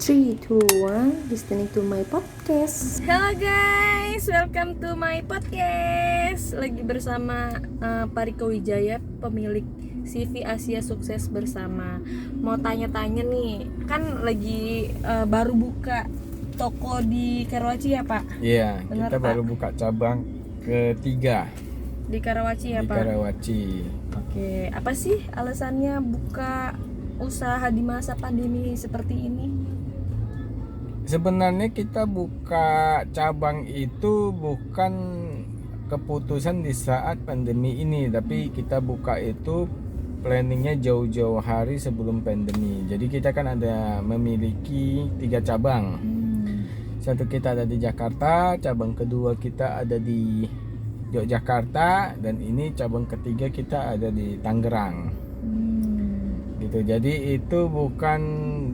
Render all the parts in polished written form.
3, 2, 1, listening to my podcast. Halo guys, welcome to my podcast. Lagi bersama Pariko Wijaya, pemilik CV Asia Sukses Bersama. Mau tanya-tanya nih, kan lagi baru buka toko di Karawaci ya Pak? Iya, Benar, kita Pak? baru buka cabang ketiga Di Karawaci ya di Pak? Karawaci. Oke, apa sih alasannya buka usaha di masa pandemi seperti ini? Sebenarnya kita buka cabang itu bukan keputusan di saat pandemi ini, tapi kita buka itu planningnya jauh-jauh hari sebelum pandemi. Jadi kita kan ada memiliki 3 cabang. Satu kita ada di Jakarta, cabang kedua kita ada di Yogyakarta, dan ini cabang ketiga kita ada di Tangerang. Gitu. Jadi itu bukan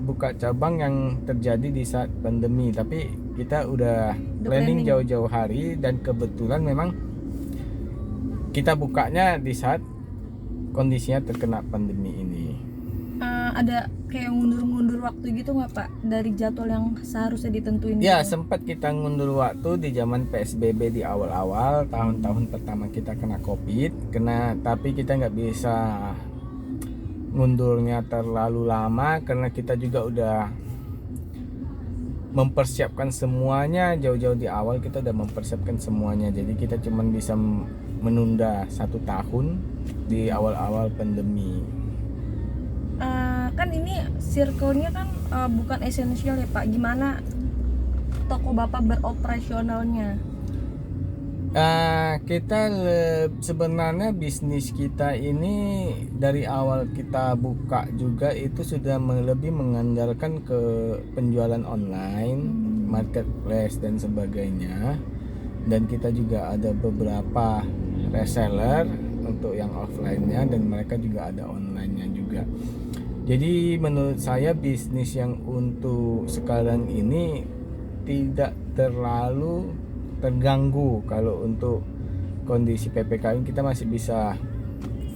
buka cabang yang terjadi di saat pandemi, tapi kita udah planning jauh-jauh hari, dan kebetulan memang kita bukanya di saat kondisinya terkena pandemi ini. Ada kayak ngundur-ngundur waktu gitu nggak Pak dari jadwal yang seharusnya ditentuin? Ya, gitu? sempat kita ngundur waktu di zaman PSBB di awal-awal tahun-tahun pertama kita kena COVID, tapi kita nggak bisa ngundurnya terlalu lama karena kita juga udah mempersiapkan semuanya jauh-jauh di awal. Kita udah mempersiapkan semuanya, jadi kita cuma bisa menunda 1 tahun di awal-awal pandemi. Kan ini circle-nya kan bukan esensial ya Pak. Gimana toko Bapak beroperasionalnya? Kita sebenarnya bisnis kita ini dari awal kita buka juga itu sudah lebih mengandalkan ke penjualan online, marketplace dan sebagainya. Dan kita juga ada beberapa reseller untuk yang offline-nya, dan mereka juga ada online-nya juga. Jadi menurut saya bisnis yang untuk sekarang ini tidak terlalu terganggu. Kalau untuk kondisi PPKM kita masih bisa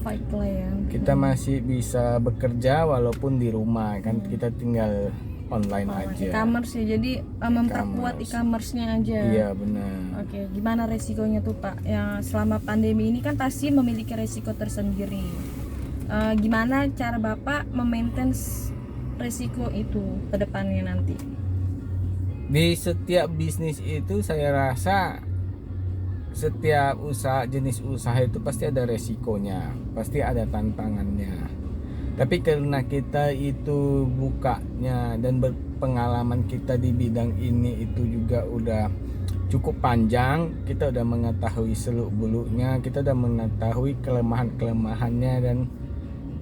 Fight lah ya. Kita masih bisa bekerja walaupun di rumah, kan kita tinggal online aja. E-commerce ya, jadi memperkuat e-commerce-nya aja. Iya benar. Oke, gimana resikonya tuh Pak? Yang selama pandemi ini kan pasti memiliki resiko tersendiri. Gimana cara Bapak memaintain resiko itu ke depannya nanti? Di setiap bisnis itu saya rasa setiap jenis usaha itu pasti ada resikonya, pasti ada tantangannya. Tapi karena kita itu bukanya dan berpengalaman kita di bidang ini itu juga udah cukup panjang, kita udah mengetahui seluk-beluknya, kita udah mengetahui kelemahan-kelemahannya dan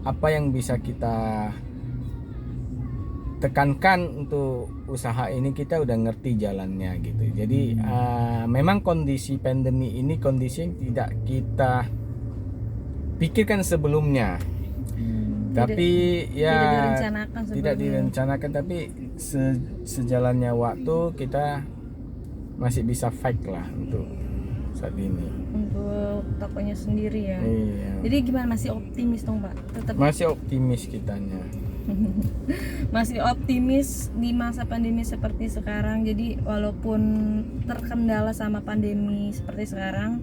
apa yang bisa kita tekankan untuk usaha ini. Kita udah ngerti jalannya gitu. Jadi memang kondisi pandemi ini kondisi yang tidak kita pikirkan sebelumnya, tapi tidak direncanakan, tapi sejalannya waktu kita masih bisa fight lah untuk saat ini. Untuk tokonya sendiri ya. Iya. Jadi gimana, masih optimis dong Pak? Tetap Masih optimis kitanya. masih optimis di masa pandemi seperti sekarang. Jadi walaupun terkendala sama pandemi seperti sekarang,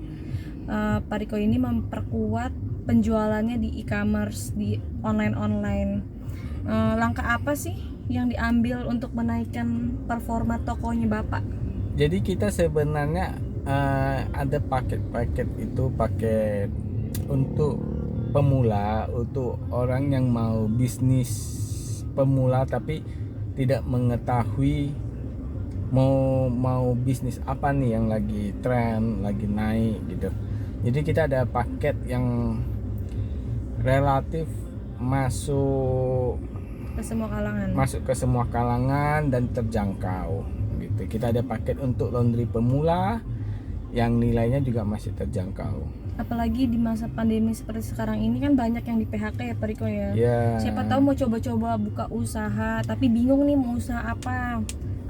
Pariko ini memperkuat penjualannya di e-commerce, di online. Langkah apa sih yang diambil untuk menaikkan performa tokonya Bapak? Jadi kita sebenarnya ada paket untuk pemula, untuk orang yang mau bisnis pemula tapi tidak mengetahui mau bisnis apa nih yang lagi tren, lagi naik gitu. Jadi kita ada paket yang relatif masuk ke semua kalangan dan terjangkau gitu. Kita ada paket untuk laundry pemula yang nilainya juga masih terjangkau. Apalagi di masa pandemi seperti sekarang ini kan banyak yang di PHK ya Pak Riko ya. Yeah. Siapa tahu mau coba-coba buka usaha tapi bingung nih mau usaha apa.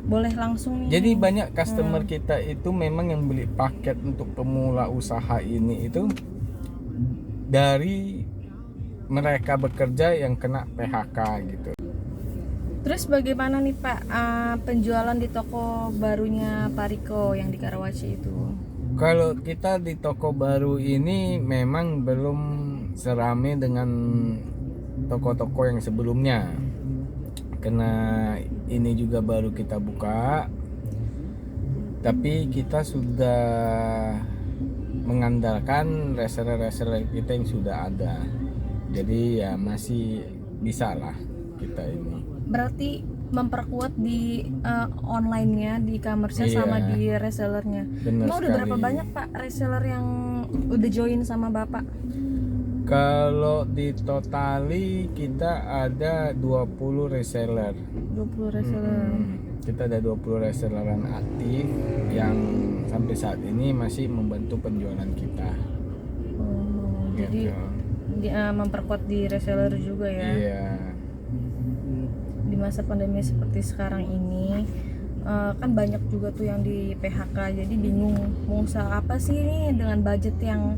Boleh langsung nih. Jadi banyak customer kita itu memang yang beli paket untuk pemula usaha ini itu dari mereka bekerja yang kena PHK gitu. Terus bagaimana nih Pak penjualan di toko barunya Pak Riko yang di Karawaci itu? Kalau kita di toko baru ini memang belum serame dengan toko-toko yang sebelumnya, karena ini juga baru kita buka, tapi kita sudah mengandalkan reseller-reseller kita yang sudah ada, jadi ya masih bisa lah kita ini. Berarti memperkuat di online-nya, di e-commerce-nya Iya. sama di resellernya. Benar Emang udah berapa sekali. banyak Pak reseller yang udah join sama Bapak? Kalau ditotali kita ada 20 reseller. 20 reseller. Kita ada 20 reselleran aktif yang sampai saat ini masih membantu penjualan kita. Oh, jadi memperkuat di reseller juga ya. Iya. Di masa pandemi seperti sekarang ini kan banyak juga tuh yang di PHK, jadi bingung mau usaha apa sih nih dengan budget yang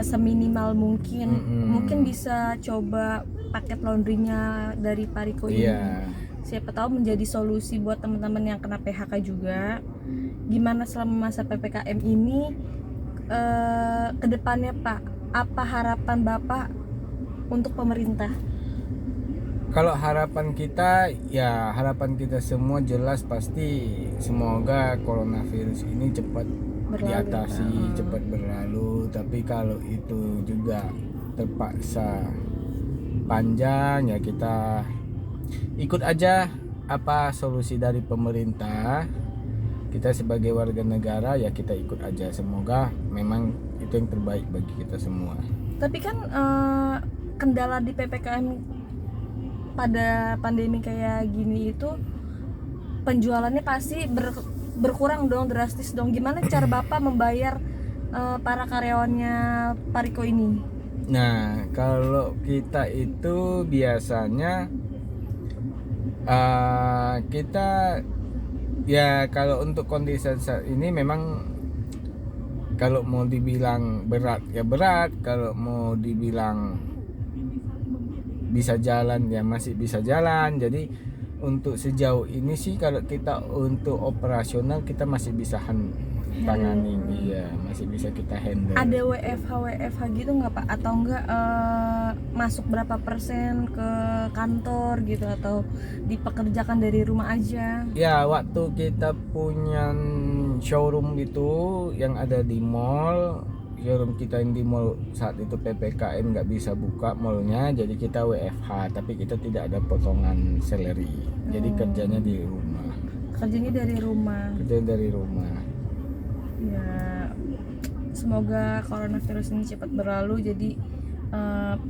seminimal mungkin. Mungkin bisa coba paket laundrynya dari Pak Riko ini. Iya. Siapa tahu menjadi solusi buat teman-teman yang kena PHK juga. Gimana selama masa PPKM ini ke depannya Pak? Apa harapan Bapak untuk pemerintah? Kalau harapan kita, ya harapan kita semua jelas pasti semoga coronavirus ini cepat Berlalu, diatasi, cepat berlalu. Tapi kalau itu juga terpaksa panjang, ya kita ikut aja apa solusi dari pemerintah. Kita sebagai warga negara ya kita ikut aja. Semoga memang itu yang terbaik bagi kita semua. Tapi kan kendala di PPKM pada pandemi kayak gini itu penjualannya pasti berkurang dong, drastis dong. Gimana cara Bapak membayar para karyawannya Pak Riko ini? Nah, kalau kita itu biasanya kita ya kalau untuk kondisi saat ini memang kalau mau dibilang berat ya berat, kalau mau dibilang bisa jalan ya masih bisa jalan. Jadi untuk sejauh ini sih kalau kita untuk operasional kita masih bisa tangani, iya masih bisa kita handle. Ada WFH gitu nggak Pak? Atau nggak masuk berapa persen ke kantor gitu, atau dipekerjakan dari rumah aja? Ya waktu kita punya showroom itu yang ada di mall, showroom kita yang di mall saat itu PPKM nggak bisa buka mallnya, jadi kita WFH, tapi kita tidak ada potongan salary, jadi kerjanya di rumah. Kerjanya dari rumah. Kerjanya dari rumah. Ya, semoga coronavirus ini cepat berlalu, jadi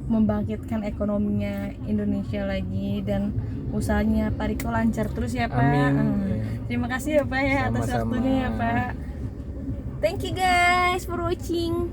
membangkitkan ekonominya Indonesia lagi dan usahanya Pak Riko lancar terus ya Pak. Amin. Terima kasih ya Pak ya atas Sama-sama. waktunya ya Pak. Thank you guys for watching.